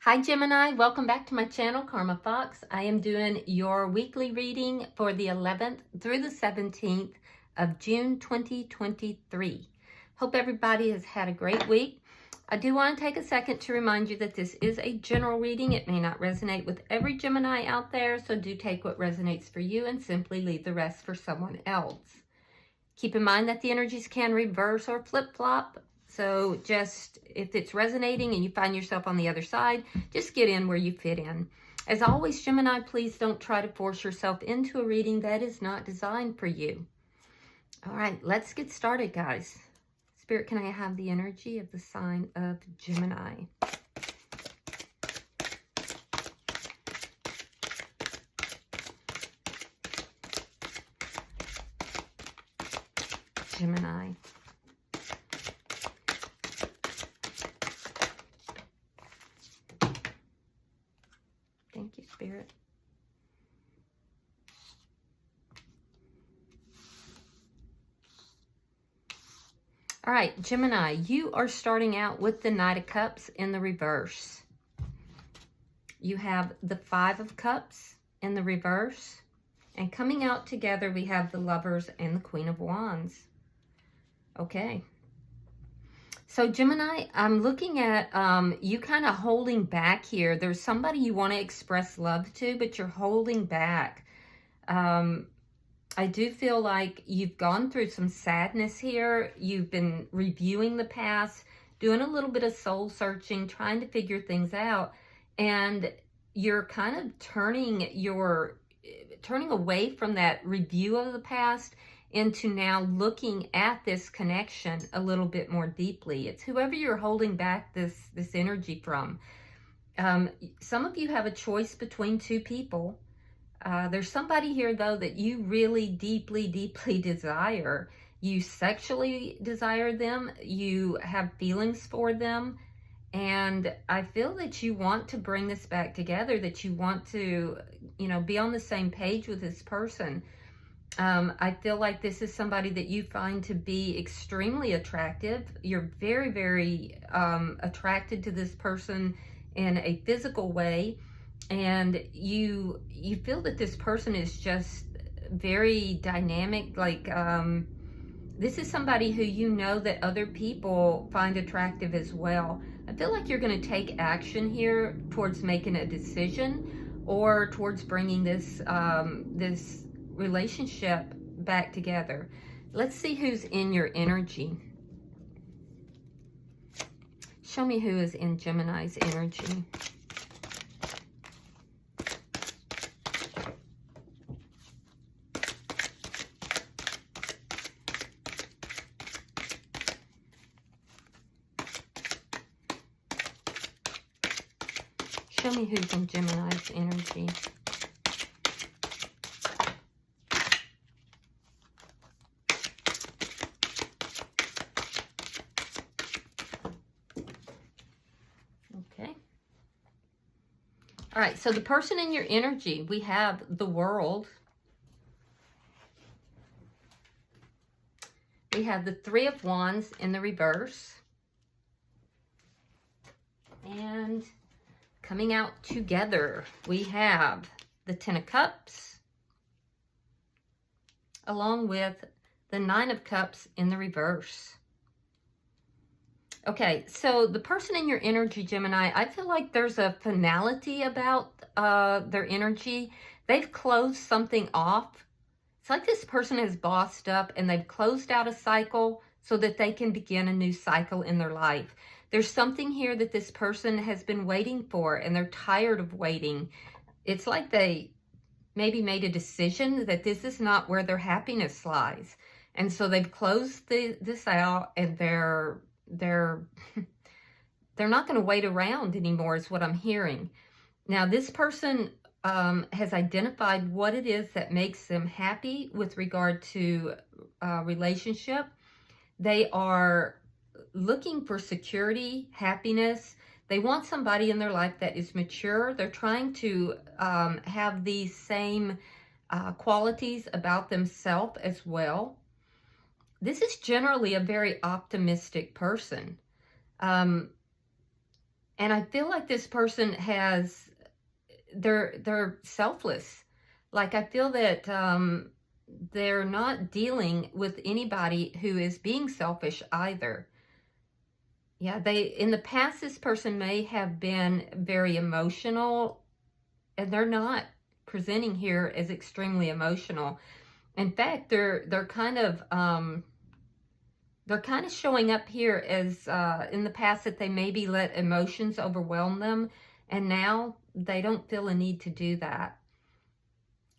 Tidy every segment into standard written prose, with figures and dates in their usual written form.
Hi Gemini, welcome back to my channel, Karma Fox. I am doing your weekly reading for the 11th through the 17th of June 2023. Hope everybody has had a great week. I do want to take a second to remind you that this is a general reading. It may not resonate with every Gemini out there, so do take what resonates for you and simply leave the rest for someone else. Keep in mind that the energies can reverse or flip-flop. So just if it's resonating and you find yourself on the other side, just get in where you fit in. As always, Gemini, please don't try to force yourself into a reading that is not designed for you. All right, let's get started, guys. Spirit, can I have the energy of the sign of Gemini? Gemini. Thank you, Spirit. All right, Gemini, you are starting out with the Knight of Cups in the reverse. You have the Five of Cups in the reverse. And coming out together, we have the Lovers and the Queen of Wands. Okay. So Gemini, I'm looking at you kind of holding back here. There's somebody you want to express love to, but you're holding back. I do feel like you've gone through some sadness here. You've been reviewing the past, doing a little bit of soul searching, trying to figure things out. And you're kind of turning away from that review of the past into now looking at this connection a little bit more deeply. It's whoever you're holding back this energy from. Some of you have a choice between two people. There's somebody here, though, that you really deeply desire. You sexually desire them. You have feelings for them. And I feel that you want to bring this back together, that you want to, be on the same page with this person. I feel like this is somebody that you find to be extremely attractive. You're very, very attracted to this person in a physical way. And you feel that this person is just very dynamic. Like, this is somebody who you know that other people find attractive as well. I feel like you're going to take action here towards making a decision or towards bringing this this relationship back together. Let's see who's in your energy. Show me who is in Gemini's energy. Show me who's in Gemini's energy. Okay. All right, so the person in your energy, we have the World. We have the Three of Wands in the reverse. And coming out together, we have the Ten of Cups, along with the Nine of Cups in the reverse. Okay, so the person in your energy, Gemini, I feel like there's a finality about their energy. They've closed something off. It's like this person has bossed up and they've closed out a cycle so that they can begin a new cycle in their life. There's something here that this person has been waiting for and they're tired of waiting. It's like they maybe made a decision that this is not where their happiness lies. And so they've closed this out and they're not going to wait around anymore is what I'm hearing. Now, this person has identified what it is that makes them happy with regard to relationship. They are looking for security, happiness. They want somebody in their life that is mature. They're trying to have these same qualities about themselves as well. This is generally a very optimistic person. And I feel like this person has, they're selfless. Like I feel that they're not dealing with anybody who is being selfish either. Yeah, in the past, this person may have been very emotional, and they're not presenting here as extremely emotional. In fact, they're kind of showing up here as in the past that they maybe let emotions overwhelm them, and now they don't feel a need to do that.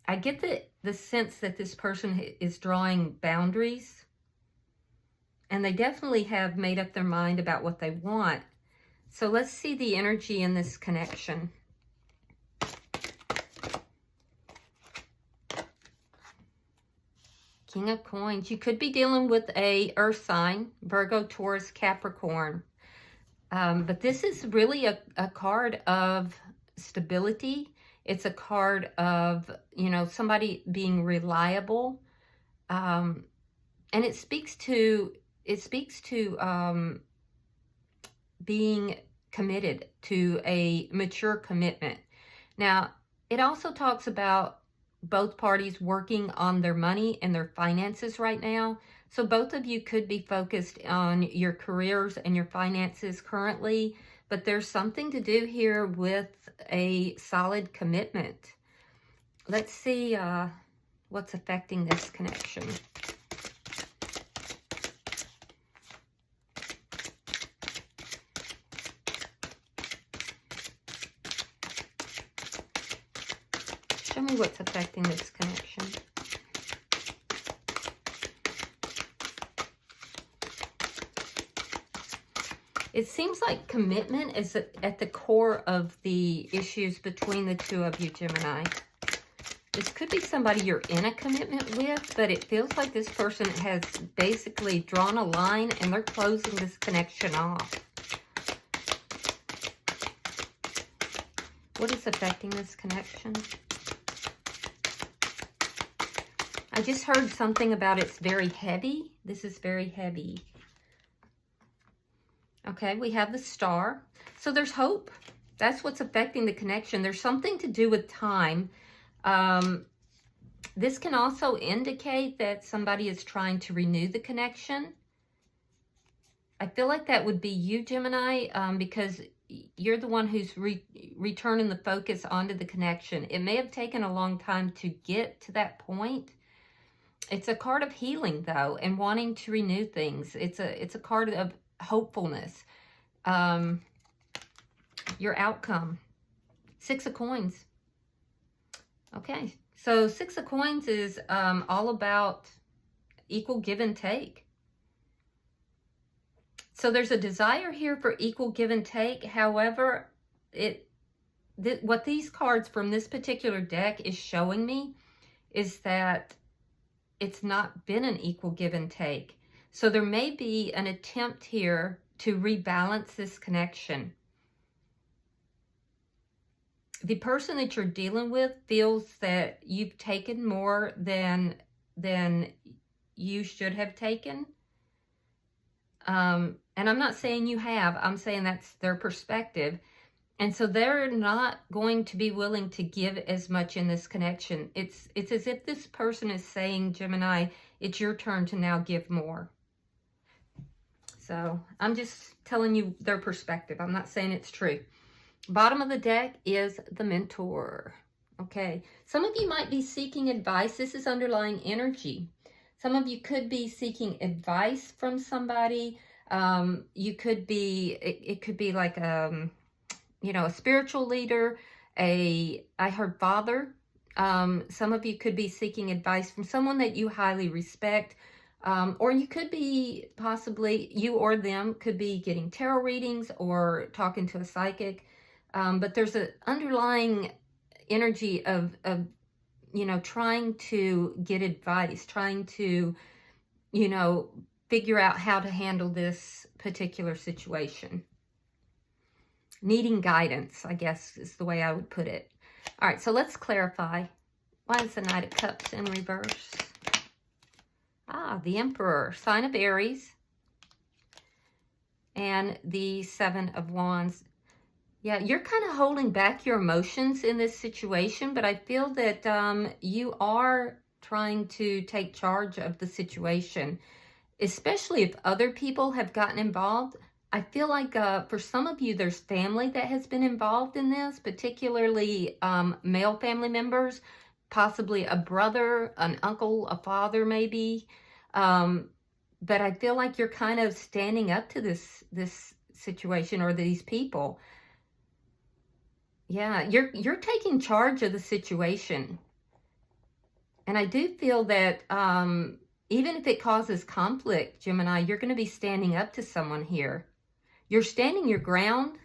I get the sense that this person is drawing boundaries, and they definitely have made up their mind about what they want. So let's see the energy in this connection. King of Coins. You could be dealing with a earth sign, Virgo, Taurus, Capricorn. But this is really a card of stability. It's a card of, you know, somebody being reliable. And it speaks to being committed to a mature commitment. Now, it also talks about both parties working on their money and their finances right now. So both of you could be focused on your careers and your finances currently, but there's something to do here with a solid commitment. Let's see what's affecting this connection. Show me what's affecting this connection. It seems like commitment is at the core of the issues between the two of you, Gemini. This could be somebody you're in a commitment with, but it feels like this person has basically drawn a line and they're closing this connection off. What is affecting this connection? I just heard something about it's very heavy. This is very heavy. Okay, we have the Star. So there's hope. That's what's affecting the connection. There's something to do with time. This can also indicate that somebody is trying to renew the connection. I feel like that would be you, Gemini, because you're the one who's returning the focus onto the connection. It may have taken a long time to get to that point. It's a card of healing, though, and wanting to renew things. It's a card of hopefulness. Your outcome. 6 of Coins. Okay, so 6 of Coins is all about equal give and take. So there's a desire here for equal give and take. However, what these cards from this particular deck is showing me is that it's not been an equal give and take. So there may be an attempt here to rebalance this connection. The person that you're dealing with feels that you've taken more than you should have taken. And I'm not saying you have. I'm saying that's their perspective. And so they're not going to be willing to give as much in this connection. It's as if this person is saying, Gemini, it's your turn to now give more. So I'm just telling you their perspective. I'm not saying it's true. Bottom of the deck is the Mentor. Okay. Some of you might be seeking advice. This is underlying energy. Some of you could be seeking advice from somebody. You could be, it could be like, you know, a spiritual leader, I heard father. Some of you could be seeking advice from someone that you highly respect. Or you could be possibly, you or them could be getting tarot readings or talking to a psychic. But there's an underlying energy of, you know, trying to get advice, trying to, you know, figure out how to handle this particular situation. Needing guidance, I guess is the way I would put it. All right, so let's clarify. Why is the Knight of Cups in reverse? Ah, the Emperor, sign of Aries. And the 7 of Wands. Yeah, you're kind of holding back your emotions in this situation, but I feel that you are trying to take charge of the situation, especially if other people have gotten involved. I feel like for some of you, there's family that has been involved in this, particularly male family members, possibly a brother, an uncle, a father, maybe. Um, but I feel like you're kind of standing up to this situation or these people. Yeah, you're taking charge of the situation. And I do feel that even if it causes conflict, Gemini, you're going to be standing up to someone here. You're standing your ground,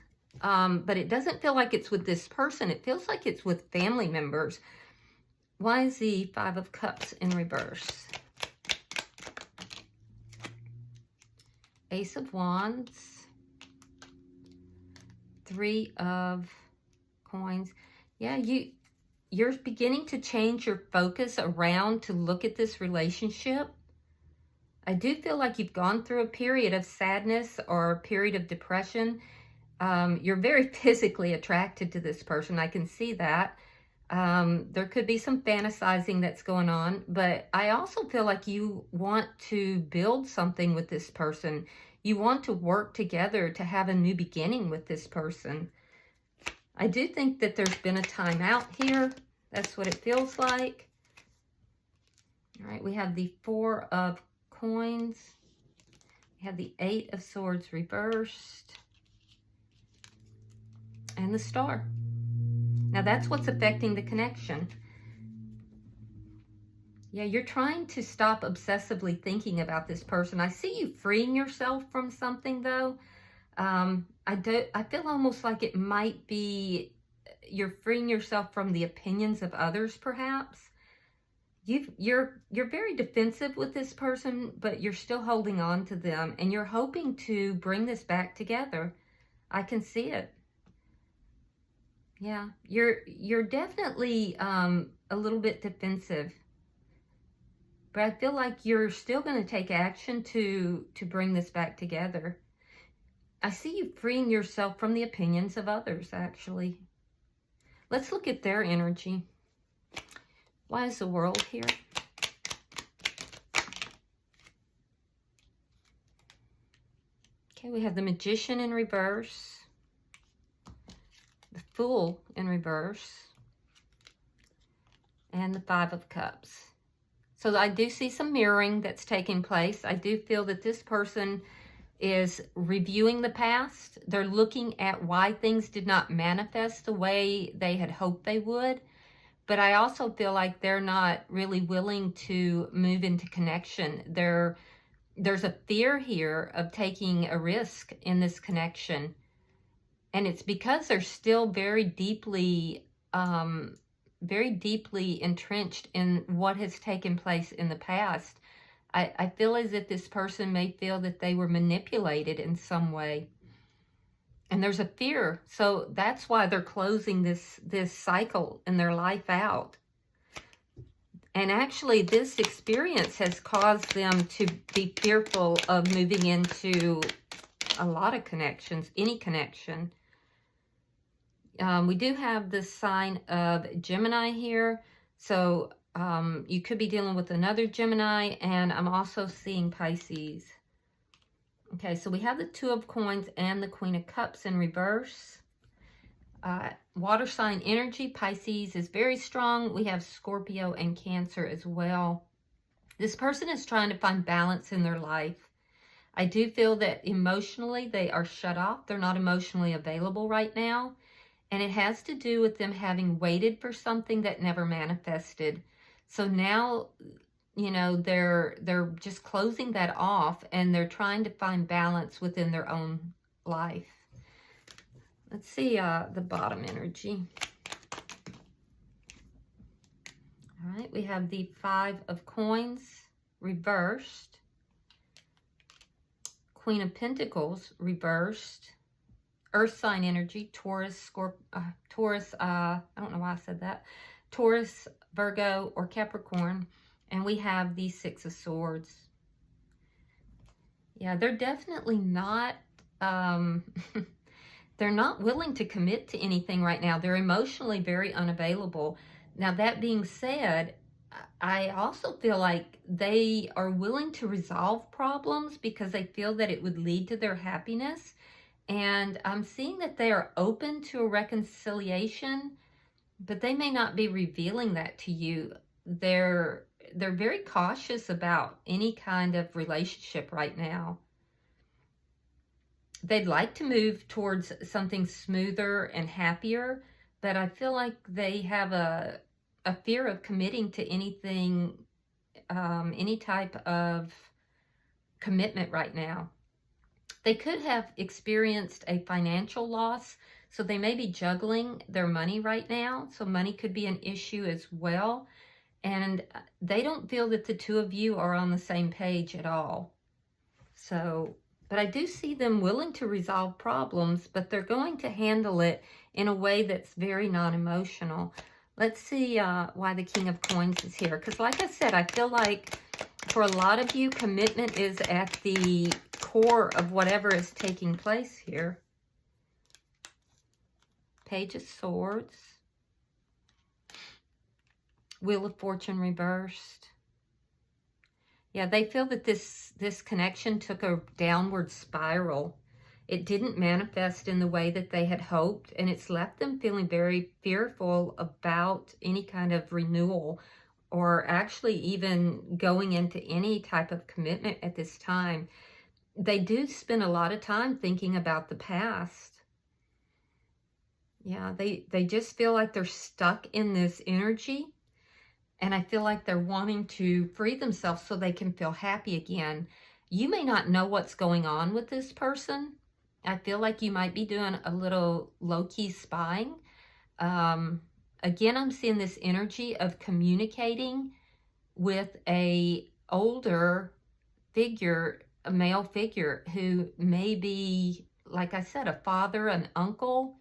but it doesn't feel like it's with this person. It feels like it's with family members. Why is the Five of Cups in reverse? Ace of Wands. Three of Coins. Yeah, you're beginning to change your focus around to look at this relationship. I do feel like you've gone through a period of sadness or a period of depression. You're very physically attracted to this person. I can see that. There could be some fantasizing that's going on, but I also feel like you want to build something with this person. You want to work together to have a new beginning with this person. I do think that there's been a time out here. That's what it feels like. All right, we have the Four of Coins. We have the Eight of Swords reversed. And the Star. Now that's what's affecting the connection. Yeah, you're trying to stop obsessively thinking about this person. I see you freeing yourself from something though. I feel almost like it might be you're freeing yourself from the opinions of others, perhaps. You're very defensive with this person, but you're still holding on to them, and you're hoping to bring this back together. I can see it. Yeah, you're definitely a little bit defensive, but I feel like you're still going to take action to bring this back together. I see you freeing yourself from the opinions of others, actually. Let's look at their energy. Why is the World here? Okay, we have the Magician in reverse. The Fool in reverse. And the Five of Cups. So I do see some mirroring that's taking place. I do feel that this person is reviewing the past. They're looking at why things did not manifest the way they had hoped they would. But I also feel like they're not really willing to move into connection. There's a fear here of taking a risk in this connection. And it's because they're still very deeply entrenched in what has taken place in the past. I feel as if this person may feel that they were manipulated in some way. And there's a fear. So that's why they're closing this cycle in their life out. And actually, this experience has caused them to be fearful of moving into a lot of connections, any connection. We do have the sign of Gemini here. So you could be dealing with another Gemini, and I'm also seeing Pisces. Okay, so we have the Two of Coins and the Queen of Cups in reverse. Water sign energy, Pisces is very strong. We have Scorpio and Cancer as well. This person is trying to find balance in their life. I do feel that emotionally they are shut off. They're not emotionally available right now. And it has to do with them having waited for something that never manifested. So now, you know, they're just closing that off, and they're trying to find balance within their own life. Let's see the bottom energy. All right, we have the Five of Coins reversed. Queen of Pentacles reversed. Earth sign energy, Taurus, I don't know why I said that. Taurus, Virgo, or Capricorn. And we have the Six of Swords. Yeah, they're definitely not, they're not willing to commit to anything right now. They're emotionally very unavailable. Now, that being said, I also feel like they are willing to resolve problems because they feel that it would lead to their happiness. And I'm seeing that they are open to a reconciliation, but they may not be revealing that to you. They're very cautious about any kind of relationship right now. They'd like to move towards something smoother and happier, but I feel like they have a fear of committing to anything, any type of commitment right now. They could have experienced a financial loss, so they may be juggling their money right now. So money could be an issue as well. And they don't feel that the two of you are on the same page at all. So, but I do see them willing to resolve problems, but they're going to handle it in a way that's very non-emotional. Let's see why the King of Coins is here. Because like I said, I feel like for a lot of you, commitment is at the core of whatever is taking place here. Page of Swords. Wheel of Fortune reversed. Yeah, they feel that this connection took a downward spiral. It didn't manifest in the way that they had hoped, and it's left them feeling very fearful about any kind of renewal or actually even going into any type of commitment at this time. They do spend a lot of time thinking about the past. Yeah, they just feel like they're stuck in this energy. And I feel like they're wanting to free themselves so they can feel happy again. You may not know what's going on with this person. I feel like you might be doing a little low-key spying. Again, I'm seeing this energy of communicating with a older figure, a male figure who may be, like I said, a father, an uncle,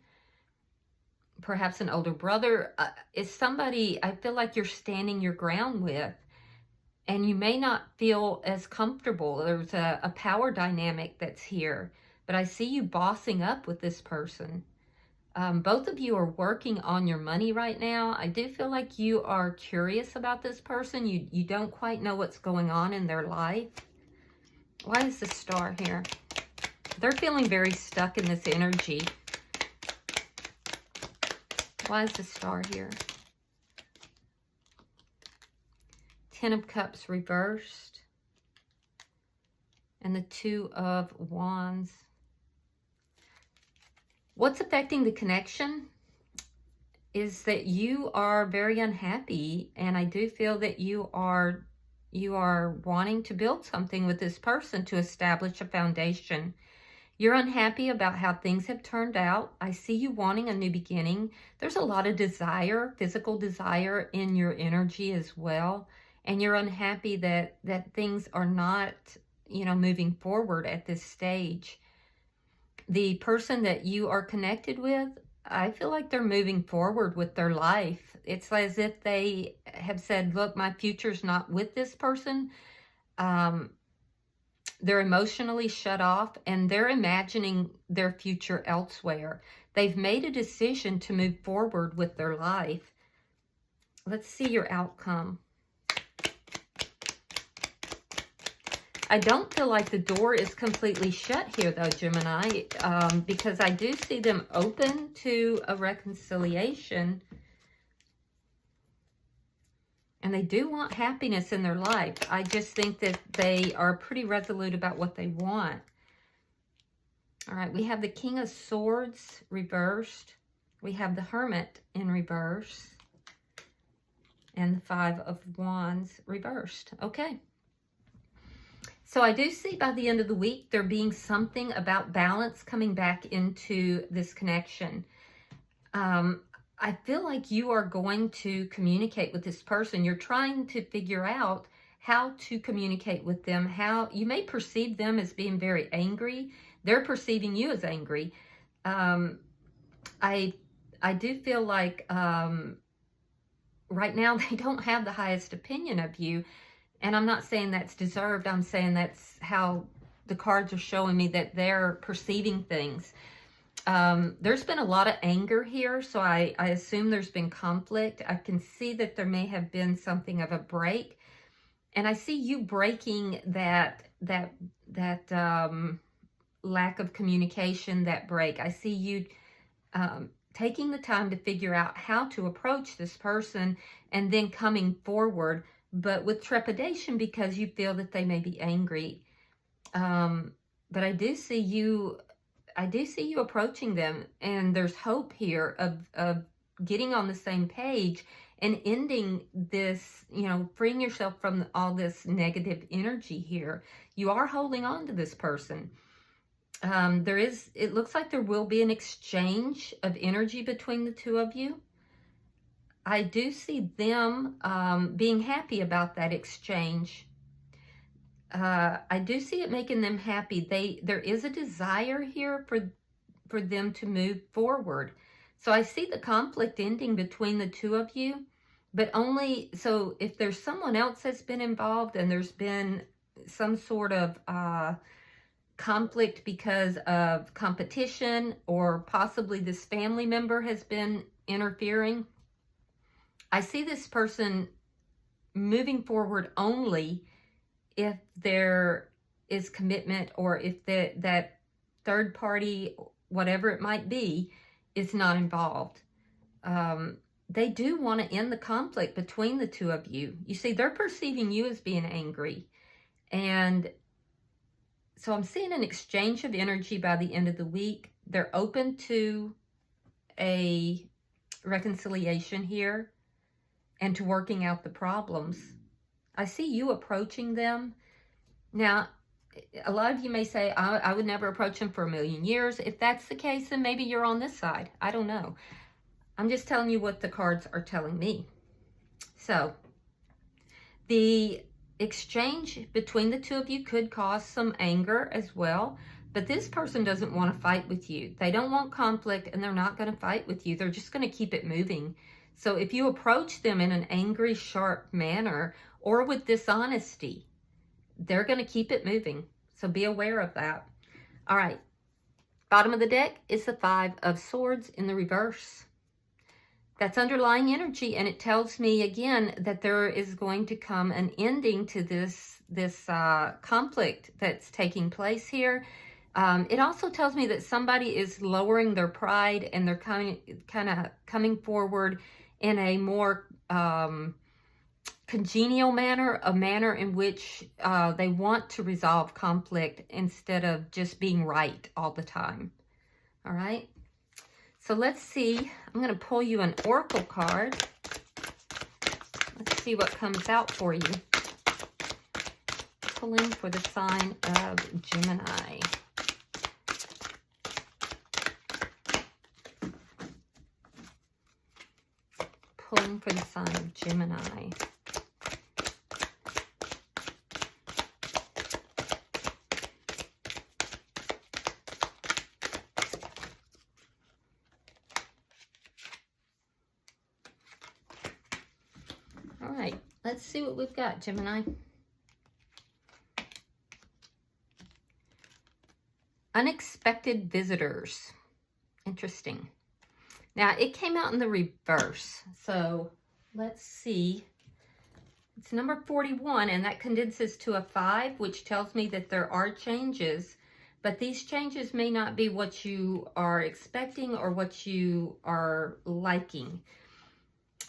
perhaps an older brother. Is somebody I feel like you're standing your ground with, and you may not feel as comfortable. There's a power dynamic that's here, but I see you bossing up with this person. Both of you are working on your money right now. I do feel like you are curious about this person. You don't quite know what's going on in their life. Why is the Star here? They're feeling very stuck in this energy. Why is the Star here? Ten of Cups reversed. And the Two of Wands. What's affecting the connection is that you are very unhappy, and I do feel that you are wanting to build something with this person to establish a foundation. You're unhappy about how things have turned out. I see you wanting a new beginning. There's a lot of desire, physical desire in your energy as well. And you're unhappy that things are not, moving forward at this stage. The person that you are connected with, I feel like they're moving forward with their life. It's as if they have said, look, my future's not with this person. They're emotionally shut off, and they're imagining their future elsewhere. They've made a decision to move forward with their life. Let's see your outcome. I don't feel like the door is completely shut here, though, Gemini, because I do see them open to a reconciliation. And they do want happiness in their life. I just think that they are pretty resolute about what they want. All right, we have the King of Swords reversed. We have the Hermit in reverse. And the Five of Wands reversed. Okay. So I do see by the end of the week, there being something about balance coming back into this connection. I feel like you are going to communicate with this person. You're trying to figure out how to communicate with them. How you may perceive them as being very angry. They're perceiving you as angry. I do feel like right now they don't have the highest opinion of you. And I'm not saying that's deserved. I'm saying that's how the cards are showing me that they're perceiving things. There's been a lot of anger here, so I assume there's been conflict. I can see that there may have been something of a break, and I see you breaking that lack of communication, that break. I see you taking the time to figure out how to approach this person and then coming forward, but with trepidation because you feel that they may be angry. But I do see you approaching them, and there's hope here of getting on the same page and ending this, freeing yourself from all this negative energy here. You are holding on to this person. It looks like there will be an exchange of energy between the two of you. I do see them being happy about that exchange. I do see it making them happy. There is a desire here for them to move forward. So I see the conflict ending between the two of you, but only, so if there's someone else that's been involved and there's been some sort of conflict because of competition, or possibly this family member has been interfering, I see this person moving forward only if there is commitment, or if that third party, whatever it might be, is not involved. They do want to end the conflict between the two of you. You see, they're perceiving you as being angry. And so I'm seeing an exchange of energy by the end of the week. They're open to a reconciliation here and to working out the problems. I see you approaching them. Now, a lot of you may say, I would never approach them for a million years. If that's the case, then maybe you're on this side. I don't know. I'm just telling you what the cards are telling me. So, the exchange between the two of you could cause some anger as well, but this person doesn't want to fight with you. They don't want conflict, and they're not going to fight with you. They're just going to keep it moving. So if you approach them in an angry, sharp manner, or with dishonesty, they're going to keep it moving. So be aware of that. All right. Bottom of the deck is the Five of Swords in the reverse. That's underlying energy, and it tells me again that there is going to come an ending to this conflict that's taking place here. It also tells me that somebody is lowering their pride, and they're kind of coming forward in a more congenial manner, a manner in which they want to resolve conflict instead of just being right all the time. All right. So let's see. I'm going to pull you an oracle card. Let's see what comes out for you. Pulling for the sign of Gemini. Pulling for the sign of Gemini. All right, let's see what we've got, Gemini. Unexpected visitors. Interesting. Now, it came out in the reverse. So, let's see. It's number 41, and that condenses to a 5, which tells me that there are changes, but these changes may not be what you are expecting or what you are liking.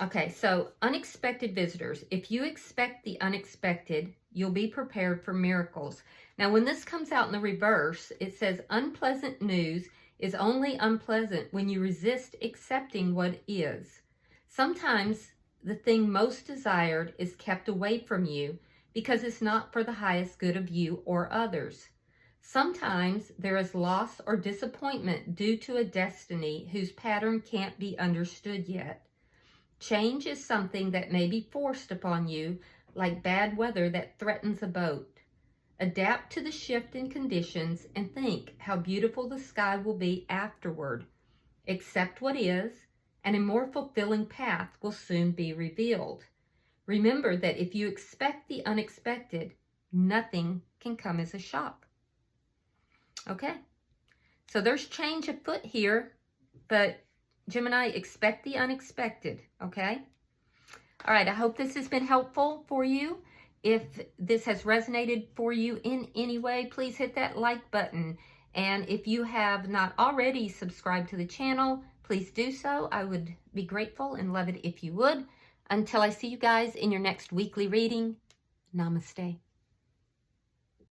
Okay, so unexpected visitors. If you expect the unexpected, you'll be prepared for miracles. Now, when this comes out in the reverse, it says unpleasant news is only unpleasant when you resist accepting what is. Sometimes the thing most desired is kept away from you because it's not for the highest good of you or others. Sometimes there is loss or disappointment due to a destiny whose pattern can't be understood yet. Change is something that may be forced upon you, like bad weather that threatens a boat. Adapt to the shift in conditions and think how beautiful the sky will be afterward. Accept what is, and a more fulfilling path will soon be revealed. Remember that if you expect the unexpected, nothing can come as a shock. Okay, So there's change afoot here, but Gemini, expect the unexpected, okay? All right, I hope this has been helpful for you. If this has resonated for you in any way, please hit that like button. And if you have not already subscribed to the channel, please do so. I would be grateful and love it if you would. Until I see you guys in your next weekly reading, namaste.